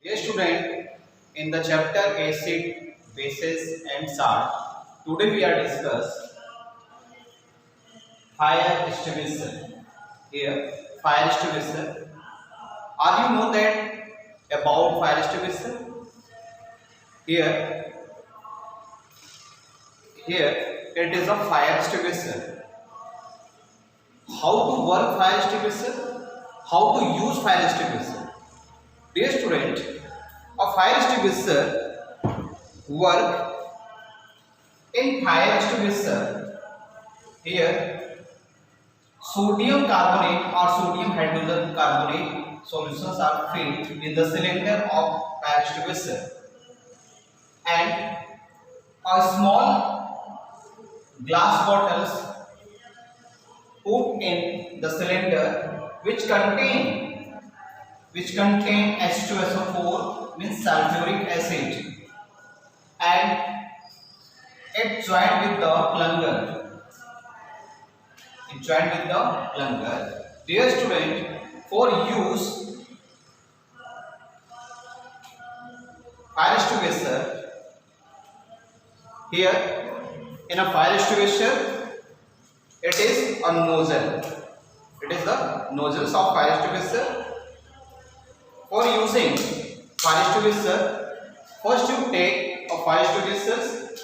Dear student, in the chapter acid, bases and salt, today we are discuss fire extinguisher. Here, fire extinguisher. Are you know that about fire extinguisher? Here, here it is a fire extinguisher. How to work fire extinguisher? How to use fire extinguisher? Dear student, a fire extinguisher work in fire extinguisher. Here, sodium carbonate or sodium hydrogen carbonate solutions are filled in the cylinder of fire extinguisher, and a small glass bottles put in the cylinder which contain H2SO4 means sulfuric acid, and it joined with the plunger. Dear student, for use fire extinguisher, here in a fire extinguisher, it is a nozzle. It is the nozzles of fire extinguisher. For using fire extinguisher, first you take a fire extinguisher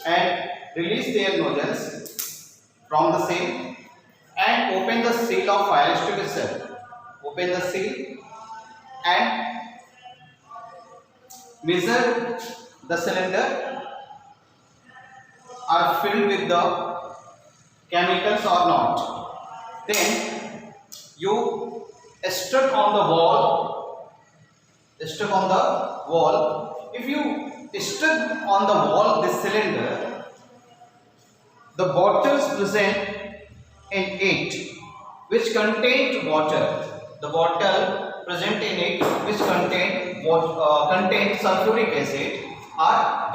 and release their nozzles from the same and open the seal of fire extinguisher. Open the seal and measure the cylinder are filled with the chemicals or not. Then you stuck on the wall. If you stuck on the wall this cylinder, the bottles present in it which contain water. The bottle present in it which contain sulfuric acid are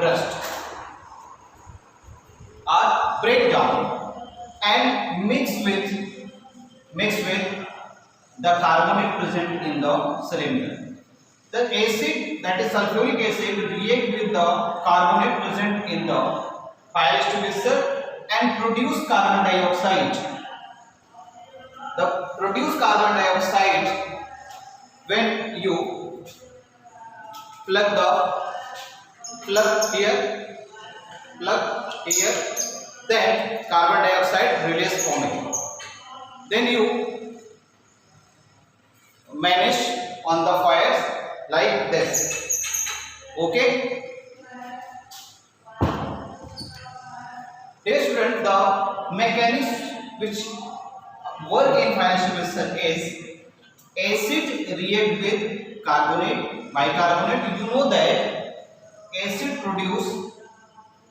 break down and mix with the carbonate present in the cylinder. The acid, that is sulfuric acid, react with the carbonate present in the fire extinguisher and produce carbon dioxide. The produced carbon dioxide, when you plug here, then carbon dioxide released from it. Then you manage on the fires like this. Okay. Dear student, the mechanism which work in fire extinguisher is acid react with carbonate, bicarbonate. You know that acid produce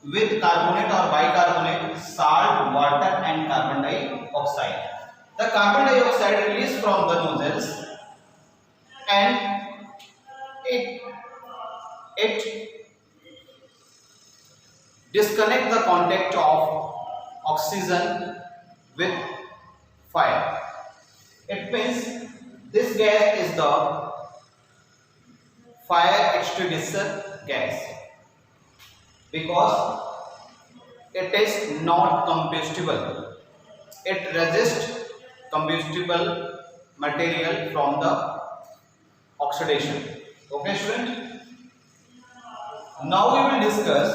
with carbonate or bicarbonate, salt, water and carbon dioxide. The carbon dioxide released from the nozzles and it disconnect the contact of oxygen with fire. It means this gas is the fire extinguisher gas because it is not combustible. It resists combustible material from the oxidation. Okay, student? Now we will discuss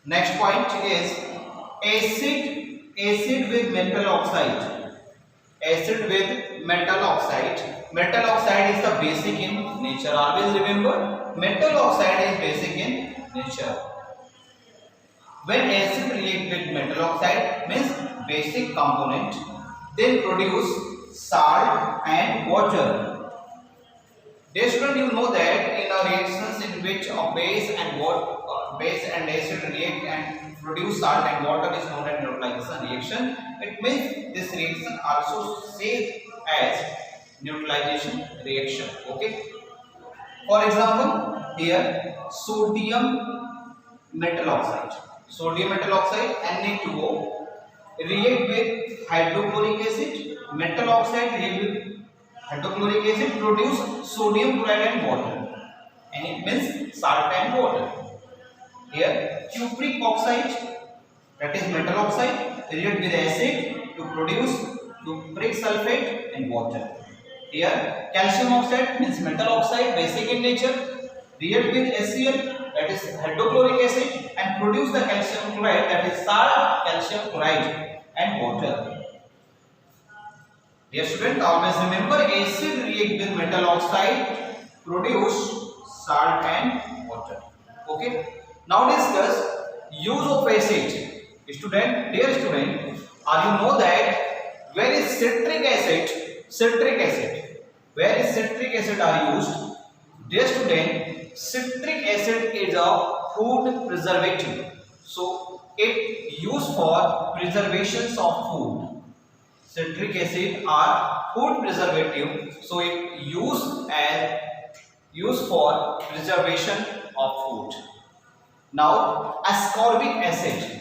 next point is acid with metal oxide. Acid with metal oxide. Metal oxide is the basic in nature. Always remember, metal oxide is basic in nature. When acid react with metal oxide means basic component, then produce salt and water. Dear student, you know that in a reactions in which a base and acid react and produce salt and water is known as neutralization reaction. It means this reaction also says as neutralization reaction. Okay. For example, here sodium metal oxide, Na2O react with hydrochloric acid. Metal oxide react with hydrochloric acid, produce sodium chloride and water. means salt and water. Here cupric oxide, that is metal oxide, react with acid to produce cupric sulfate and water. Here calcium oxide means metal oxide, basic in nature, react with HCl, that is hydrochloric acid, and produce the calcium chloride, that is salt, calcium chloride and water. Dear student, always remember acid react with metal oxide, produce salt and water. Okay. Now discuss use of acid. Student, dear student, are you know that where is citric acid? Citric acid. Where is citric acid are used? Dear student, citric acid is a food preservative. So it used for preservations of food. Citric acid are food preservative, so it used for preservation of food. Now ascorbic acid.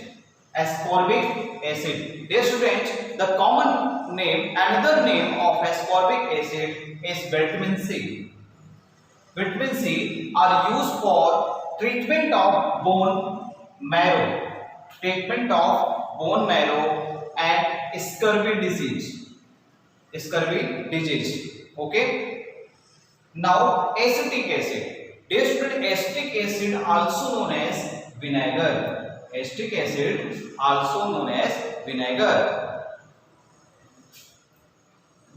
Ascorbic acid. Dear student, the common name, another name of ascorbic acid is vitamin C. Vitamin C are used for treatment of bone marrow. Treatment of bone marrow and scurvy disease. Scurvy disease. Okay. Now acetic acid. Dear student, acetic acid also known as vinegar. Acetic acid also known as vinegar,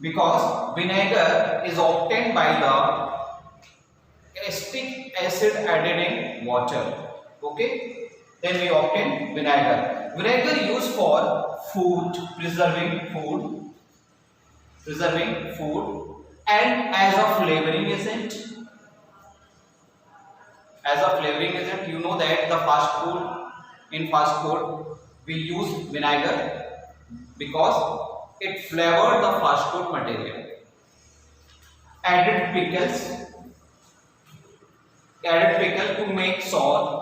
because vinegar is obtained by the acetic acid added in water. Okay. Then we obtain vinegar. Vinegar used for food, preserving food, and as a flavoring agent. As a flavoring agent, you know that in fast food we use vinegar because it flavored the fast food material. Added pickle to make sour.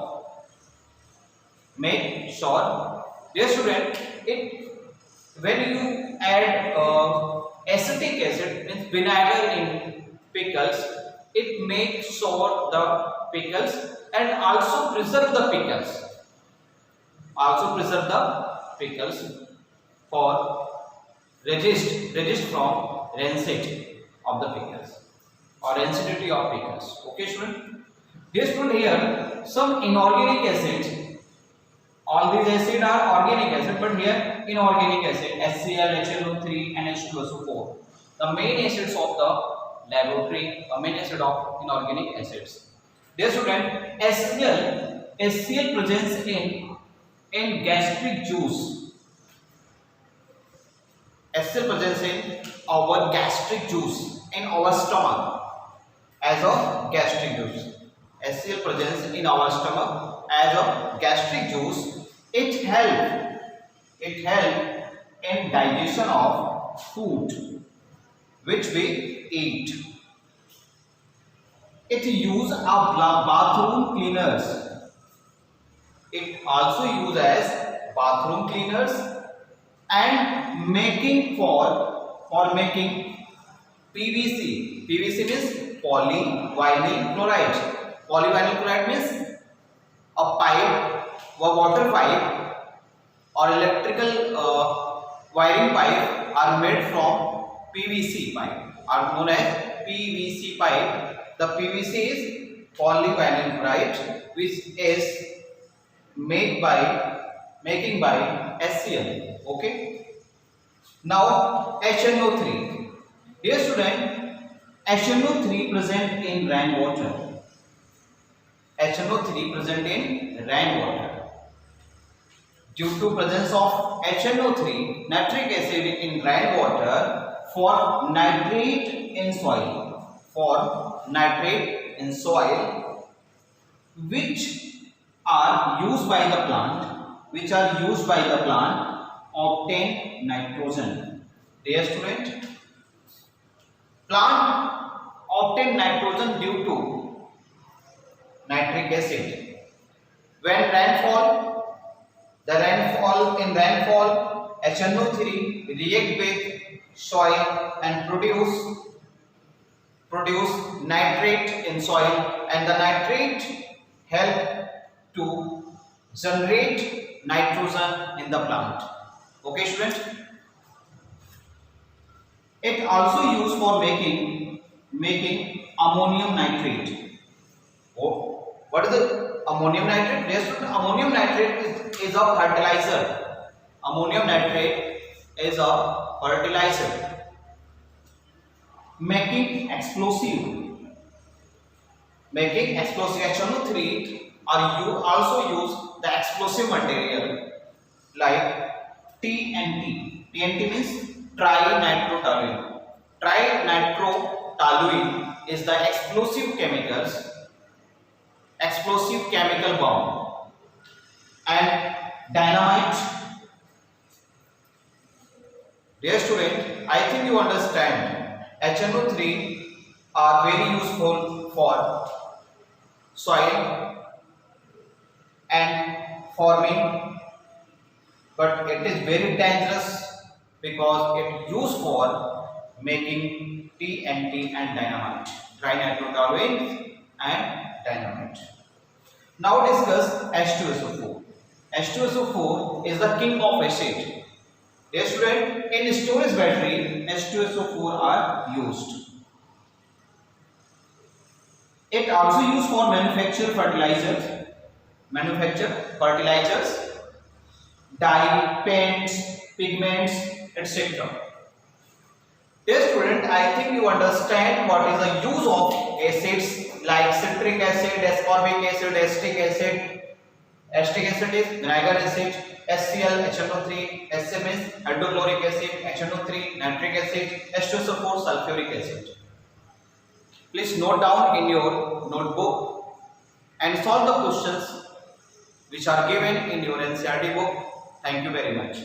Dear student, when you add acetic acid, means vinegar in pickles, it makes sour the pickles and also preserve the pickles. For resist from rancid of the pickles or rancidity of pickles. Okay, student. Dear student, here some inorganic acids. All these acids are organic acid, but here inorganic acid, HCl, HNO3, and H2SO4. The main acids of the laboratory, main acid of inorganic acids. Dear student, HCl presents in gastric juice. HCl presents in our gastric juice, in our stomach, as a gastric juice. HCl presents in our stomach as a gastric juice. It help in digestion of food which we eat. It use as bathroom cleaners. It also used as bathroom cleaners and making for making PVC. PVC means polyvinyl chloride. Polyvinyl chloride means a pipe, a water pipe or electrical wiring pipe are made from PVC pipe, are known as PVC pipe. The PVC is polyvinyl chloride, which is making by HCl. Okay. Now HNO3. Dear student, HNO3 present in rainwater. HNO3 present in rainwater. Due to presence of HNO3, nitric acid in rainwater, for nitrate in soil, which are used by the plant, obtain nitrogen. Dear student, plant obtain nitrogen due to nitric acid. When rainfall, HNO3 react with soil and produce produce nitrate in soil, and the nitrate help to generate nitrogen in the plant. Okay student. It also used for making ammonium nitrate. Oh, what is the ammonium nitrate? Yes student, ammonium nitrate is a fertilizer. Ammonium nitrate is a fertilizer. Making explosive HNO3 are you also use the explosive material like TNT. TNT means trinitrotoluene. Trinitrotoluene is the explosive chemical bomb. And dynamite. Dear student, I think you understand. HNO3 are very useful for soil and farming, but it is very dangerous because it used for making TNT and dynamite, trinitrotoluene and dynamite. Now discuss H2SO4. H2SO4 is the king of acid. Dear student, in storage battery, H2SO4 are used. It also used for manufacture fertilizers, dye, paints, pigments, etc. Dear student, I think you understand what is the use of acids like citric acid, ascorbic acid, acetic acid. Acetic acid is vinegar acid, HCl, HNO3, SMS, hydrochloric acid, HNO3, nitric acid, H2SO4, sulfuric acid. Please note down in your notebook and solve the questions which are given in your NCERT book. Thank you very much.